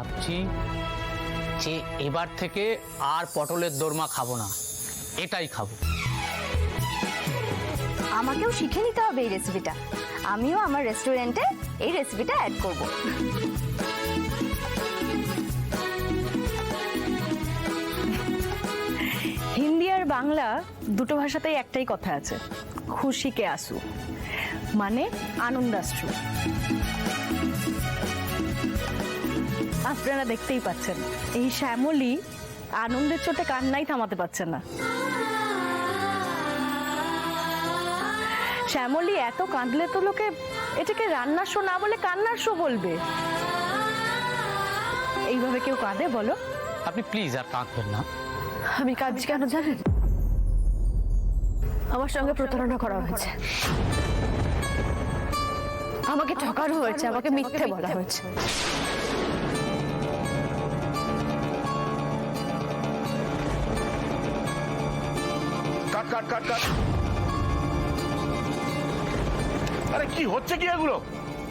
ভাবছি যে এবার থেকে আর পটলের দোরমা খাবো না, এটাই খাবো। আমাকেও শিখে নিতে হবে এই রেসিপিটা। আমিও আমার রেস্টুরেন্টে এই রেসিপিটা অ্যাড করব। হিন্দি আর বাংলা দুটো ভাষাতেই একটাই কথা আছে, খুশিকে আসু, মানে আনন্দাশ্রু। আপনারা দেখতেই পাচ্ছেন এই শ্যামলী আনন্দের চোটে কান্নাই থামাতে পারছেন না। শ্যামলী এত কাঁদলে তো লোকে এটাকে রান্নার শো না বলে কান্নার শো বলবে। এইভাবে কেউ কাঁদে বলো? আপনি প্লিজ আর কাঁদবেন না। আমি কাঁদছি কেন জানেন? আমার সঙ্গে প্রতারণা করা হয়েছে, আমাকে ঠকানো হয়েছে, আমাকে মিথ্যে বলা হয়েছে। কাট কাট কাট কাট। আরে কি হচ্ছে কি এগুলো?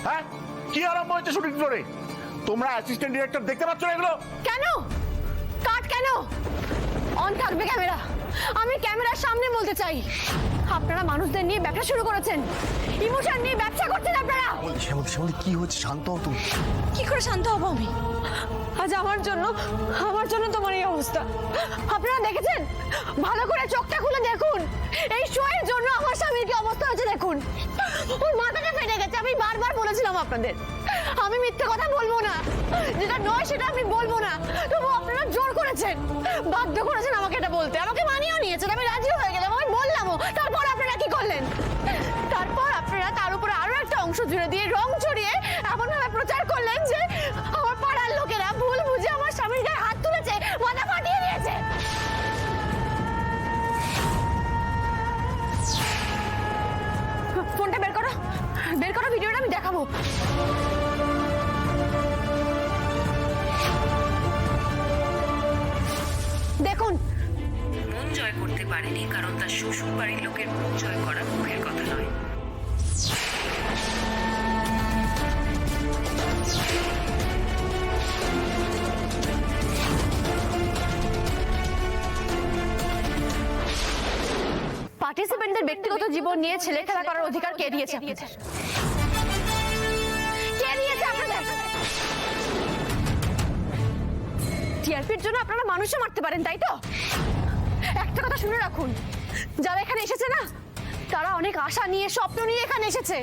হ্যাঁ, কি আরম্ভ হয়েছে শুটিং ফ্লোরে? তোমরা অ্যাসিস্ট্যান্ট ডিরেক্টর দেখতে পাচ্ছ না এগুলো? কেন কাট? কেন অন থাকবে ক্যামেরা? আমি ক্যামেরার সামনে বলতে চাই, আপনারা মানুষদের নিয়ে ব্যবসা শুরু করেছেন, ইমোশন নিয়ে ব্যবসা করছেন আপনারা। শ্যামলী কি হচ্ছে? শান্ত হ তুই। কি করে শান্ত হবো আমি? আজ আমার জন্য তোমার এই অবস্থা। আপনারা দেখেছেন? ভালো করে চোখটা খুলে দেখুন, এই শোয়ের জন্য আমার স্বামীর কি অবস্থা হয়েছে দেখুন। ওর মাথাটা ফেটে গেছে। আমি বারবার বলেছিলাম আপনাদের আমি মিথ্যে কথা বলবো না, যেটা নয় সেটা আমি বলবো না, তবু আপনারা জোর করেছেন, বাধ্য করেছেন আমাকে এটা বলতে। আমাকে মানিয়েও নিয়েছেন, আমি রাজিও হয়ে গেলাম, আমি বললামও। তারপর আপনারা কি করলেন? তারপর আপনারা তার উপরে আরো একটা অংশ জুড়ে দিয়ে রং চড়িয়ে এমন ভাবে প্রচার করলেন যে আমার পাড়ার লোকেরা ভুল বুঝে আমার স্বামীর গায়ে হাত তুলেছে, মাথা ফাটিয়ে দিয়েছে। ফোনটা বের করো, বের করো, ভিডিওটা আমি দেখাবো। দেখুন, মন জয় করতে পারেনি কারণ তার শ্বশুর বাড়ির লোকের মন জয় করা মুখের কথা নয়। পার্টিসিপেন্টদের ব্যক্তিগত জীবন নিয়ে ছেলে খেলা করার অধিকার কে দিয়েছে আপনাদের? কে দিয়েছে আপনাদের? টিআরপির জন্য আপনারা মানুষও মারতে পারেন, তাই তো? একটা কথা শুনে রাখুন, যারা এখানে এসেছে না, তারা অনেক আশা নিয়ে, স্বপ্ন নিয়ে এখানে এসেছে।